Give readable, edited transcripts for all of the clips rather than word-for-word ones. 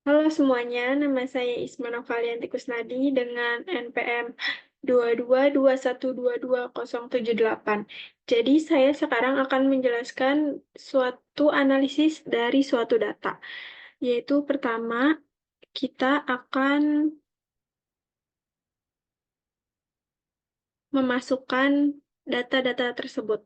Halo semuanya, nama saya Isma Novalianti Kusnadi dengan NPM 2221222078. Jadi saya sekarang akan menjelaskan suatu analisis dari suatu data, yaitu pertama kita akan memasukkan data-data tersebut.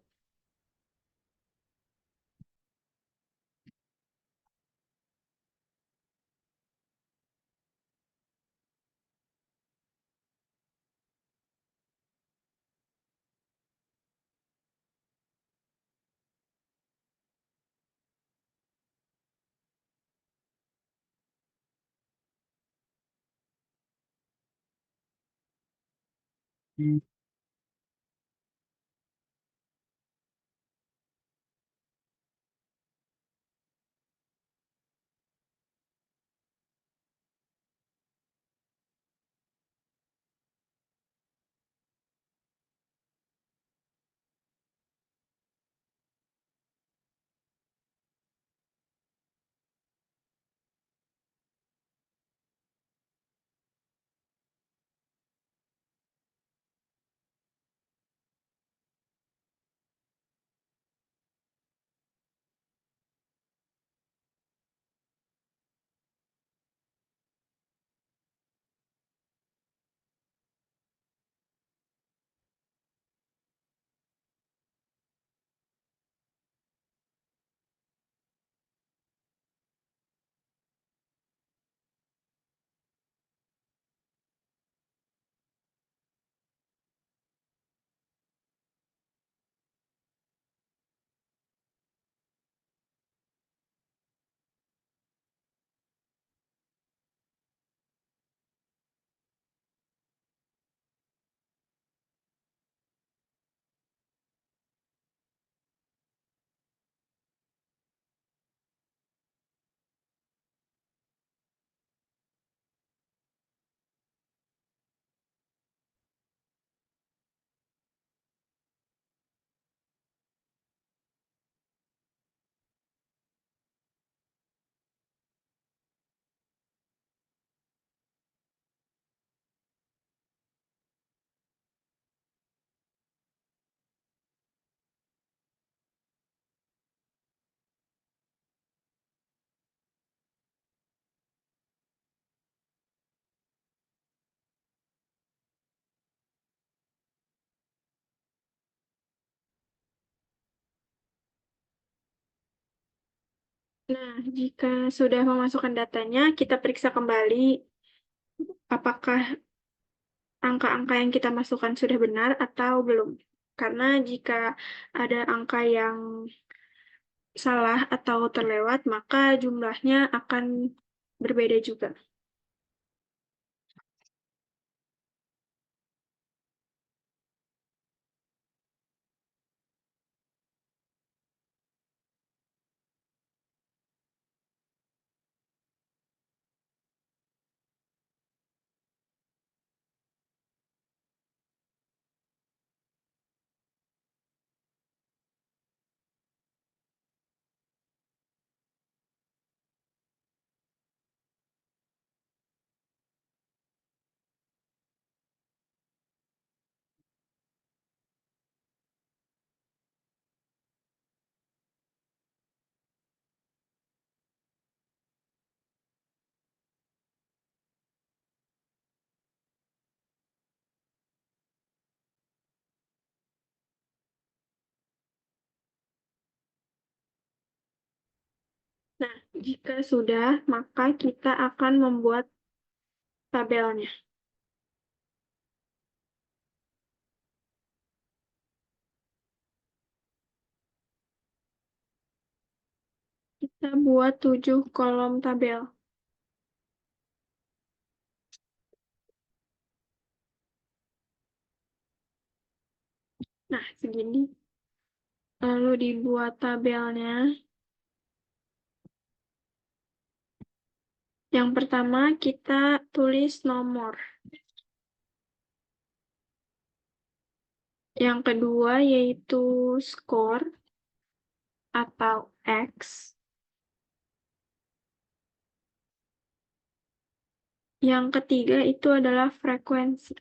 Nah, jika sudah memasukkan datanya, kita periksa kembali apakah angka-angka yang kita masukkan sudah benar atau belum. Karena jika ada angka yang salah atau terlewat, maka jumlahnya akan berbeda juga. Nah, jika sudah, maka kita akan membuat tabelnya. Kita buat 7 kolom tabel. Nah, segini. Lalu dibuat tabelnya. Yang pertama, kita tulis nomor. Yang kedua, yaitu skor atau X. Yang ketiga itu adalah frekuensi.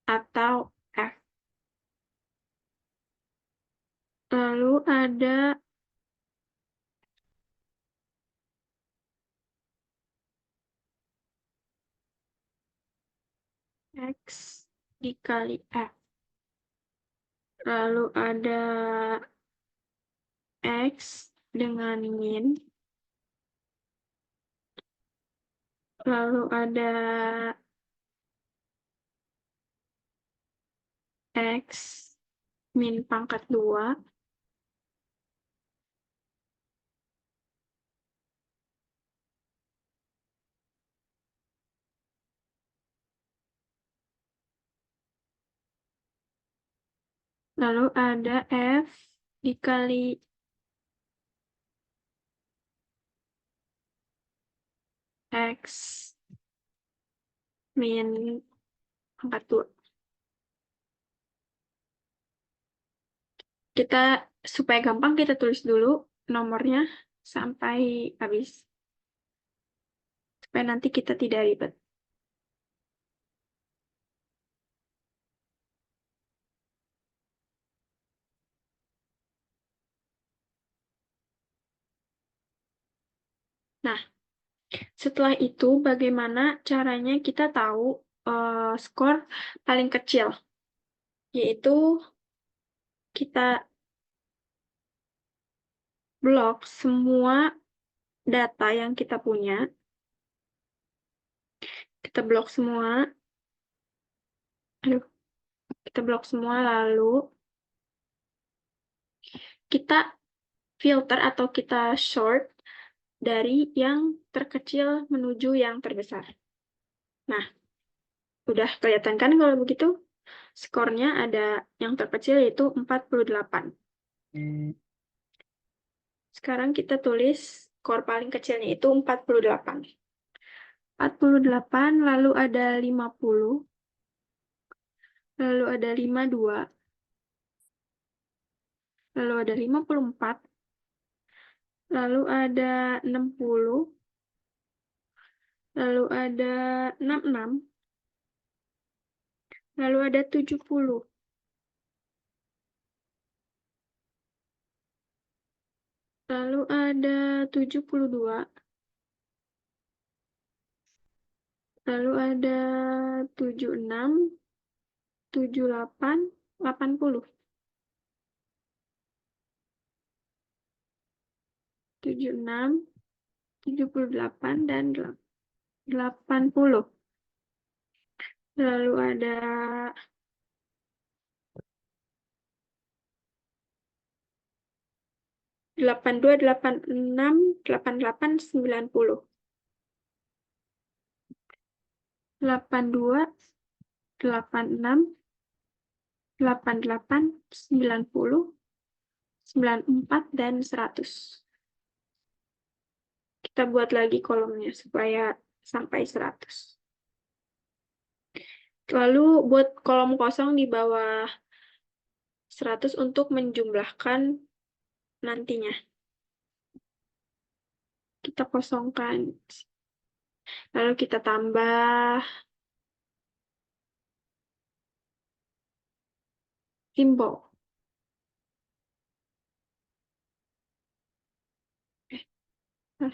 Atau F. Lalu ada X dikali F. Lalu ada X dengan min. Lalu ada X min pangkat 2. Lalu ada F dikali X min pangkat 2. Supaya gampang, kita tulis dulu nomornya sampai habis. Supaya nanti kita tidak ribet. Nah, setelah itu bagaimana caranya kita tahu skor paling kecil? Yaitu kita blok semua data yang kita punya. Kita blok semua. Aduh, kita blok semua lalu kita filter atau kita sort dari yang terkecil menuju yang terbesar. Nah, udah kelihatan kan kalau begitu? Skornya ada yang terkecil yaitu 48. Sekarang kita tulis skor paling kecilnya itu 48. 48, lalu ada 50, lalu ada 52, lalu ada 54, lalu ada 60, lalu ada 66, lalu ada 70, lalu ada 72, lalu ada 76, 78, 80, 76, 78, dan 80. Lalu ada 82, 86, 88, 90. 82, 86, 88, 90, 94, dan 100. Kita buat lagi kolomnya supaya sampai 100. Lalu buat kolom kosong di bawah 100 untuk menjumlahkan nantinya. Kita kosongkan. Lalu kita tambah simbol. Nah,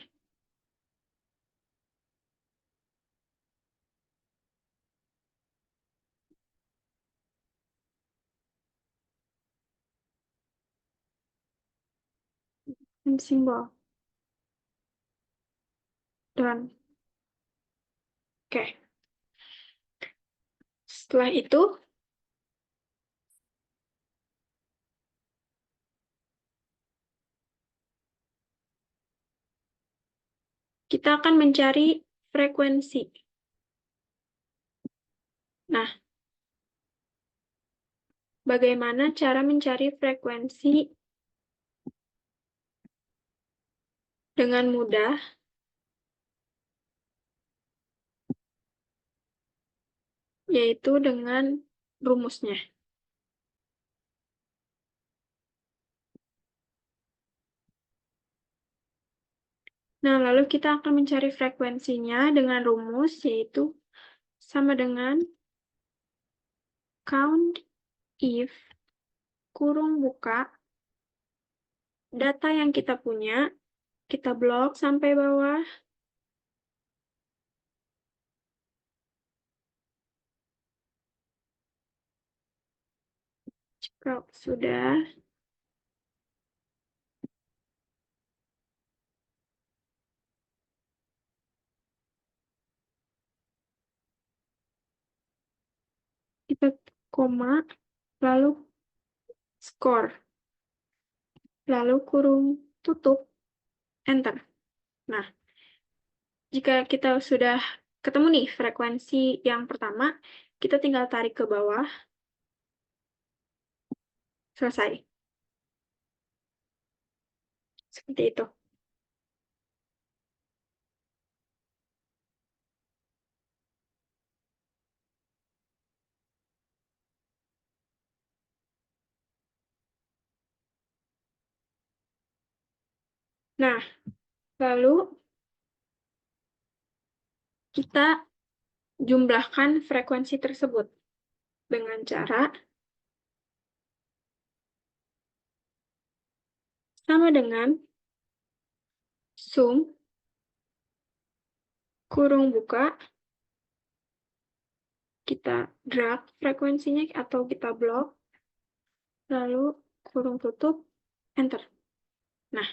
simbol. Dan oke. Setelah itu, kita akan mencari frekuensi. Nah, bagaimana cara mencari frekuensi dengan mudah? Yaitu dengan rumusnya. Nah, lalu kita akan mencari frekuensinya dengan rumus, yaitu sama dengan count if kurung buka data yang kita punya, kita blok sampai bawah. Jika sudah, kita koma, lalu skor, lalu kurung tutup, enter. Nah, jika kita sudah ketemu nih frekuensi yang pertama, kita tinggal tarik ke bawah, selesai. Seperti itu. Nah, lalu kita jumlahkan frekuensi tersebut dengan cara sama dengan sum kurung buka, kita drag frekuensinya atau kita blok, lalu kurung tutup, enter. Nah,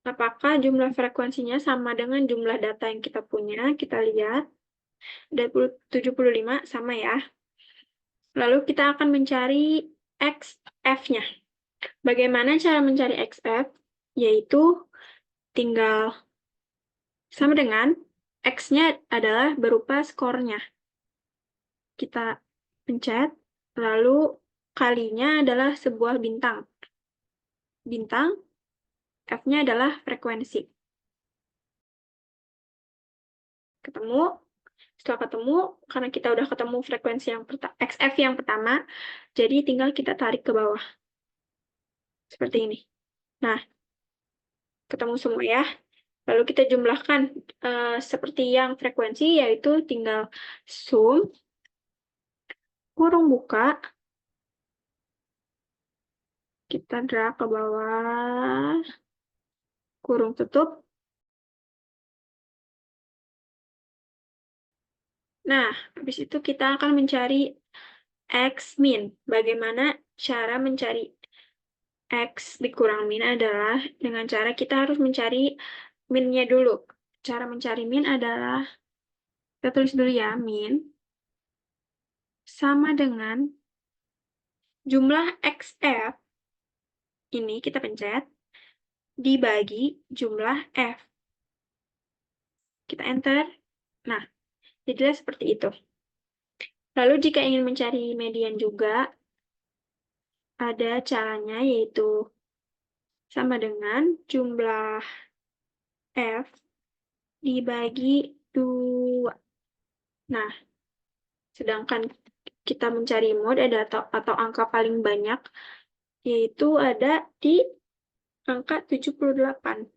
apakah jumlah frekuensinya sama dengan jumlah data yang kita punya? Kita lihat, 75 sama ya. Lalu kita akan mencari XF-nya. Bagaimana cara mencari XF? Yaitu tinggal sama dengan X-nya adalah berupa skornya. Kita pencet, lalu kalinya adalah sebuah bintang. Bintang, F-nya adalah frekuensi. Ketemu, setelah ketemu, karena kita udah ketemu frekuensi yang XF yang pertama, jadi tinggal kita tarik ke bawah. Seperti ini. Nah, ketemu semua ya. Lalu kita jumlahkan seperti yang frekuensi, yaitu tinggal sum, kurung buka, kita drag ke bawah, kurung tutup. Nah, habis itu kita akan mencari X min. Bagaimana cara mencari X dikurang min adalah dengan cara kita harus mencari min-nya dulu. Cara mencari min adalah, kita tulis dulu ya, min sama dengan jumlah XF, ini kita pencet, dibagi jumlah F. Kita enter. Nah, jadilah seperti itu. Lalu jika ingin mencari median juga, ada caranya, yaitu sama dengan jumlah F dibagi 2. Nah, sedangkan kita mencari mode atau angka paling banyak, yaitu ada di angka 78.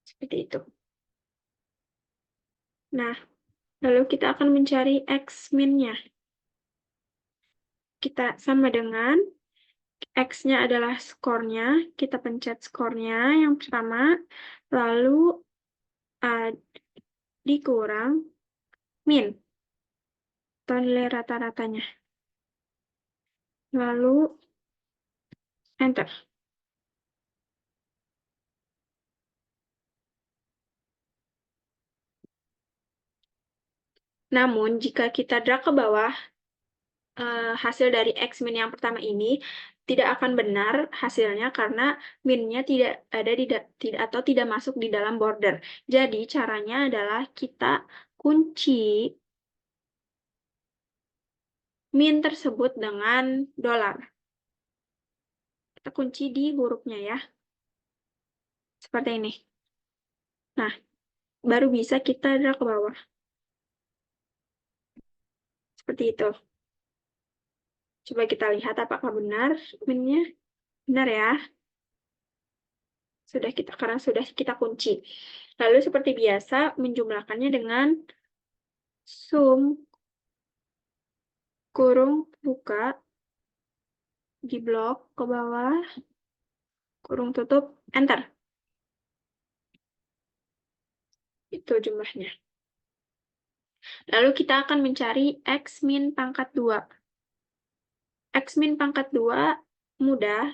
Seperti itu. Nah, lalu kita akan mencari X min-nya. Kita sama dengan X-nya adalah skornya, kita pencet skornya yang pertama, lalu dikurang min, atau nilai rata-ratanya. Lalu enter. Namun, jika kita drag ke bawah, hasil dari X min yang pertama ini tidak akan benar hasilnya karena min-nya tidak ada tidak atau tidak masuk di dalam border. Jadi caranya adalah kita kunci min tersebut dengan dolar. Kita kunci di hurufnya ya. Seperti ini. Nah, baru bisa kita drag ke bawah. Seperti itu. Coba kita lihat apakah benar min-nya. Benar ya. karena sudah kita kunci. Lalu seperti biasa, menjumlahkannya dengan sum kurung buka di blok ke bawah, kurung tutup, enter. Itu jumlahnya. Lalu kita akan mencari X min pangkat 2. X min pangkat 2 mudah,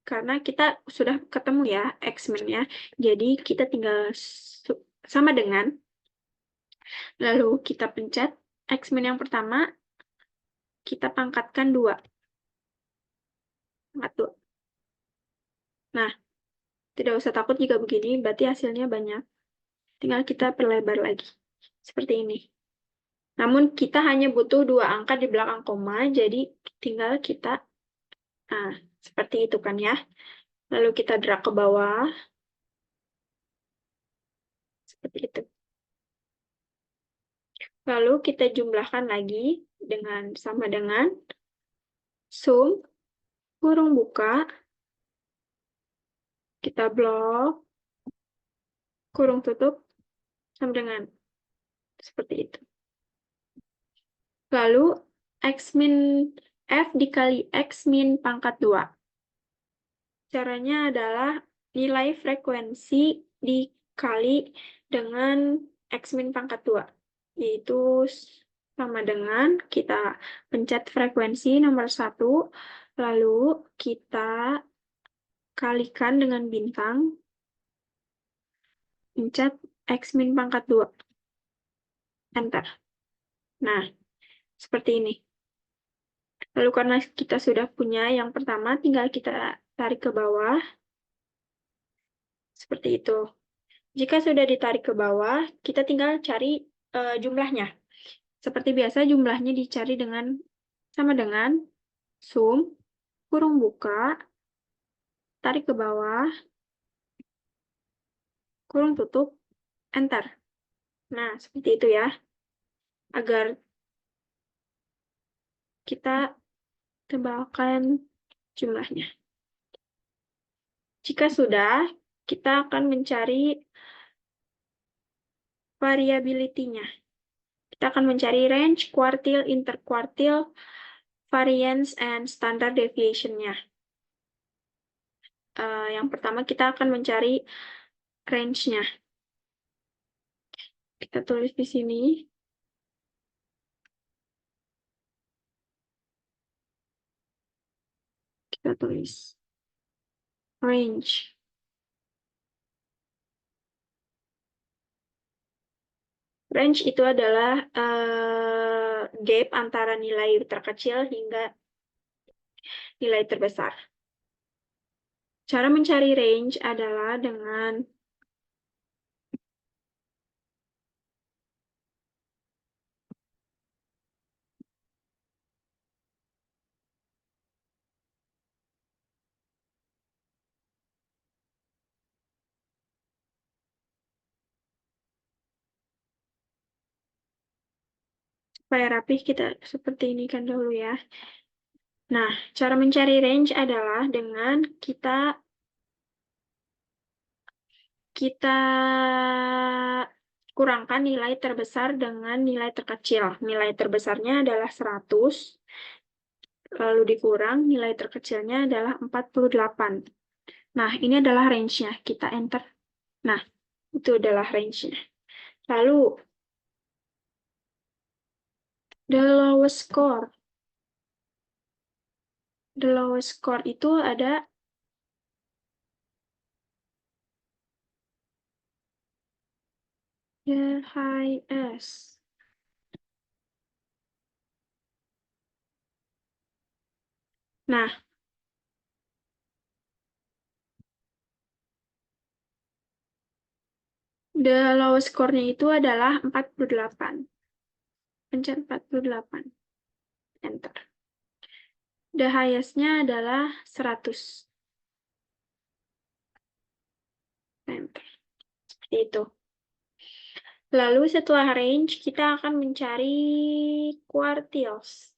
karena kita sudah ketemu ya X min-nya. Jadi kita tinggal sama dengan, lalu kita pencet X min yang pertama, kita pangkatkan 2. Pangkat 2. Nah, tidak usah takut jika begini, berarti hasilnya banyak. Tinggal kita perlebar lagi. Seperti ini. Namun kita hanya butuh 2 angka di belakang koma, jadi tinggal kita, seperti itu kan ya. Lalu kita drag ke bawah, seperti itu. Lalu kita jumlahkan lagi sama dengan sum, kurung buka, kita blok, kurung tutup, sama dengan seperti itu. Lalu X min F dikali X min pangkat 2. Caranya adalah nilai frekuensi dikali dengan X min pangkat 2. Yaitu sama dengan kita pencet frekuensi nomor 1, lalu kita kalikan dengan bintang, pencet X min pangkat 2. Enter. Nah, seperti ini. Lalu karena kita sudah punya yang pertama, tinggal kita tarik ke bawah. Seperti itu. Jika sudah ditarik ke bawah, kita tinggal cari jumlahnya. Seperti biasa, jumlahnya dicari sama dengan sum, kurung buka, tarik ke bawah, kurung tutup, enter. Nah, seperti itu ya. Agar kita tebalkan jumlahnya. Jika sudah, kita akan mencari variability-nya. Kita akan mencari range, quartile, interquartile, variance, and standard deviation-nya. Yang pertama kita akan mencari range-nya. Kita tulis di sini. Kita tulis range. Range itu adalah gap antara nilai terkecil hingga nilai terbesar. Cara mencari range adalah dengan supaya rapih, kita seperti ini kan dulu ya. Nah, cara mencari range adalah dengan kita kurangkan nilai terbesar dengan nilai terkecil. Nilai terbesarnya adalah 100, lalu dikurang nilai terkecilnya adalah 48. Nah, ini adalah range-nya. Kita enter. Nah, itu adalah range-nya. Lalu, the lowest score. The lowest score itu ada the highest. Nah, the lowest score-nya itu adalah 48. Pencet 48. Enter. The highest-nya adalah 100. Enter. Seperti itu. Lalu setelah range, kita akan mencari quartiles.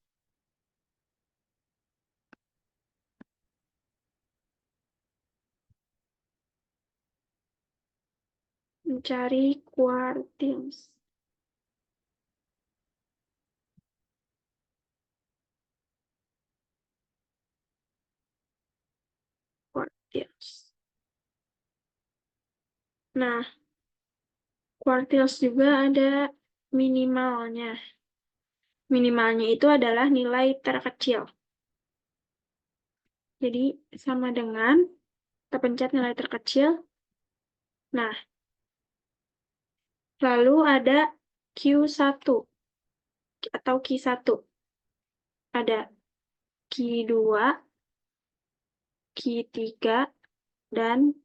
mencari quartiles. Quartiles. Nah, quartiles juga ada minimalnya. Minimalnya itu adalah nilai terkecil. Jadi, sama dengan kita pencet nilai terkecil. Nah, lalu ada Q1 atau Q1. Ada Q2, Q3, dan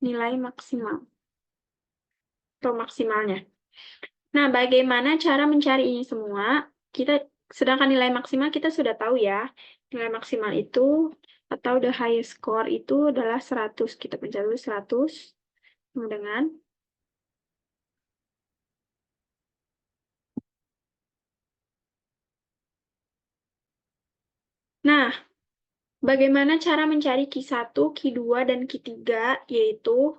nilai maksimal atau maksimalnya. Nah, bagaimana cara mencari ini semua? Sedangkan nilai maksimal kita sudah tahu ya. Nilai maksimal itu atau the highest score itu adalah 100. Kita pencet dulu 100. Sama dengan. Nah, bagaimana cara mencari Q1, Q2, dan Q3? Yaitu,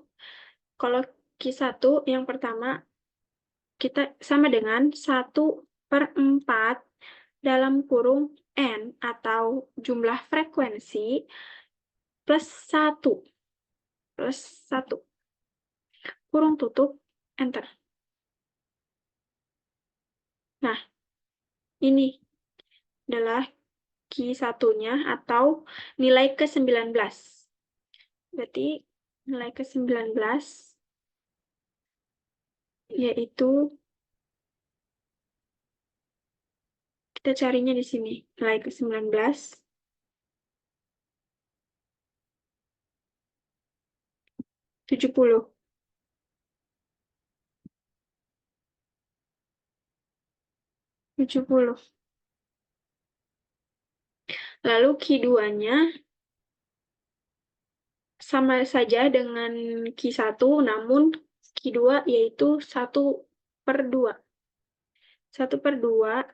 kalau Q1 yang pertama, kita sama dengan 1/4 dalam kurung N atau jumlah frekuensi plus 1. Plus 1. Kurung tutup, enter. Nah, ini adalah Q1-nya atau nilai ke-19. Berarti nilai ke-19 yaitu kita carinya di sini. Nilai ke-19 70. Lalu Q2-nya sama saja dengan Q1, namun Q2 yaitu 1/2. 1/2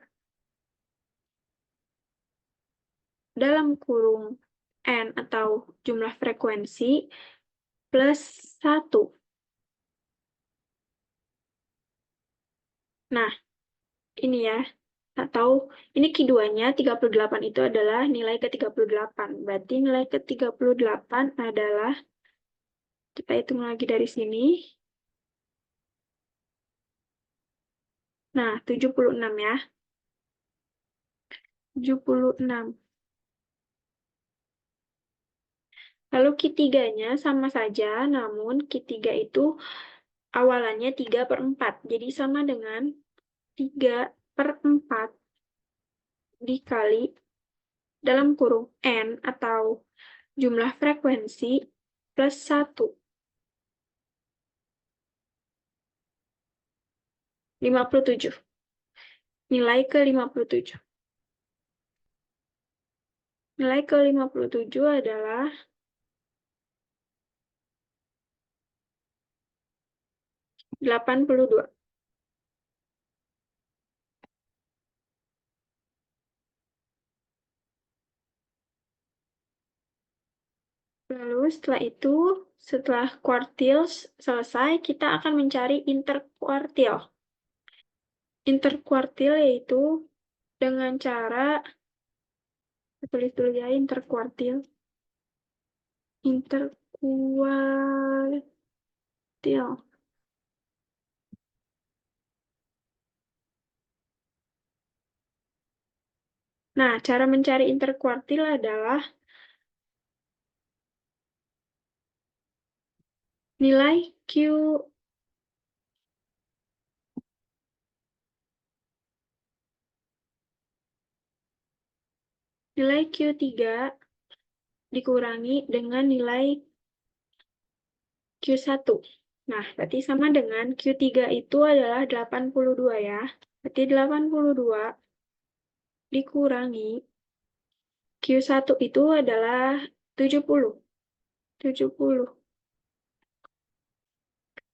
dalam kurung N atau jumlah frekuensi plus 1. Nah, ini ya. Atau ini Q2-nya 38 itu adalah nilai ke-38. Berarti nilai ke-38 adalah, kita hitung lagi dari sini. Nah, 76 ya. 76. Lalu Q3-nya sama saja, namun Q3 itu awalannya 3/4. Jadi sama dengan 3/4 dikali dalam kurung N atau jumlah frekuensi plus 1. 57. Nilai ke-57. Nilai ke-57 adalah 82. Lalu setelah itu, setelah quartiles selesai, kita akan mencari interquartile. Interquartile yaitu dengan cara, tulis dulu ya, interquartile. Interquartile. Nah, cara mencari interquartile adalah nilai Q3 dikurangi dengan nilai Q1. Nah, berarti sama dengan Q3 itu adalah 82 ya. Berarti 82 dikurangi Q1 itu adalah 70. 70.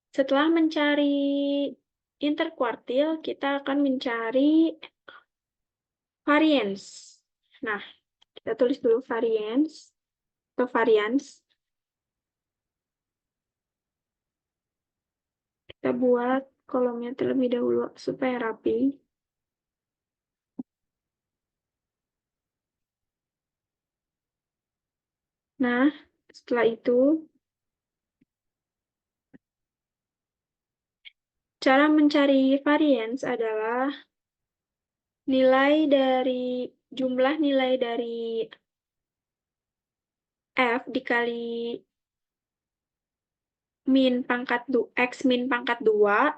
Setelah mencari interquartile, kita akan mencari variance. Nah, kita tulis dulu variance atau variance. Kita buat kolomnya terlebih dahulu supaya rapi. Nah, setelah itu, cara mencari variance adalah jumlah nilai dari F dikali X min pangkat 2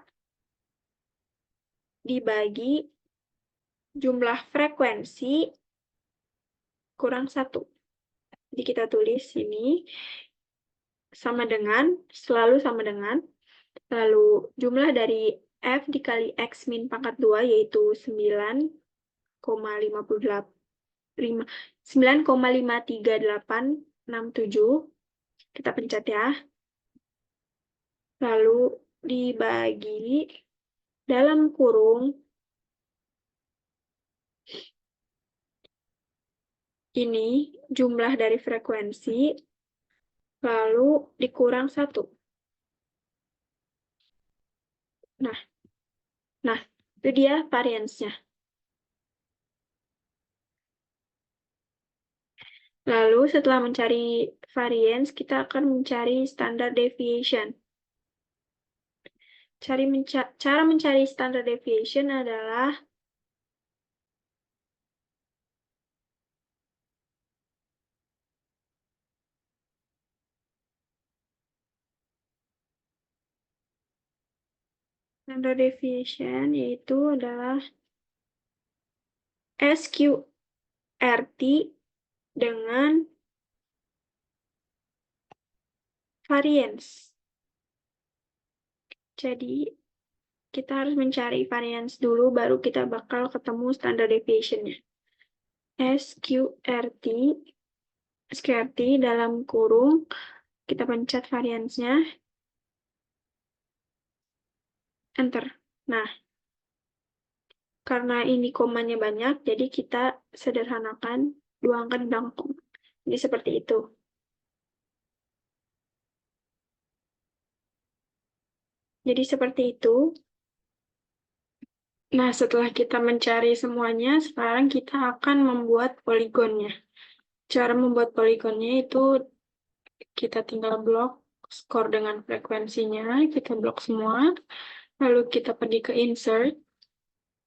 dibagi jumlah frekuensi kurang 1. Jadi kita tulis sini selalu sama dengan, lalu jumlah dari F dikali X min pangkat 2 yaitu 9,53867. Kita pencet ya. Lalu dibagi dalam kurung ini jumlah dari frekuensi, lalu dikurang 1. Nah, itu dia variance-nya. Lalu setelah mencari variance, kita akan mencari standard deviation. Cara mencari standard deviation adalah yaitu adalah SQRT dengan variance. Jadi, kita harus mencari variance dulu, baru kita bakal ketemu standard deviation-nya. SQRT dalam kurung, kita pencet variance-nya, enter. Nah, karena ini komanya banyak, jadi kita sederhanakan 2 angka di belakang. Jadi seperti itu. Jadi seperti itu. Nah, setelah kita mencari semuanya, sekarang kita akan membuat poligonnya. Cara membuat poligonnya itu kita tinggal blok skor dengan frekuensinya, kita blok semua. Lalu kita pergi ke insert,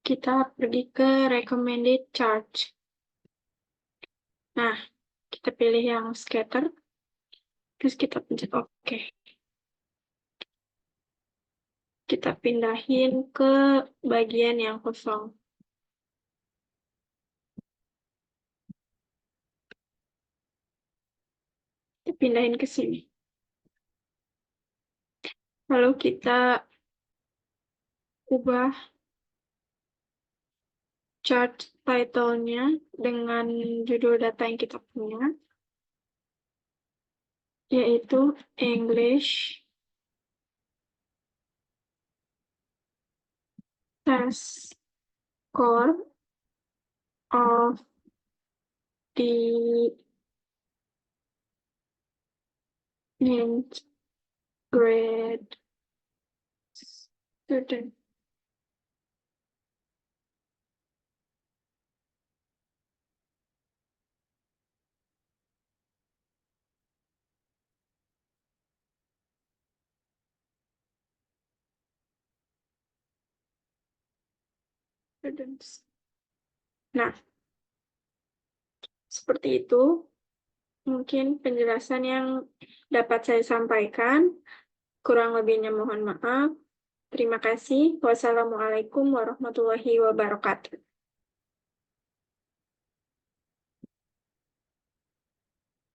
kita pergi ke recommended charge. Nah, kita pilih yang scatter, terus kita pencet OK. Kita pindahin ke bagian yang kosong. Kita pindahin ke sini. Lalu kita ubah chart title-nya dengan judul data yang kita punya, yaitu English test score of the ninth grade student. Nah, seperti itu mungkin penjelasan yang dapat saya sampaikan. Kurang lebihnya mohon maaf. Terima kasih. Wassalamualaikum warahmatullahi wabarakatuh.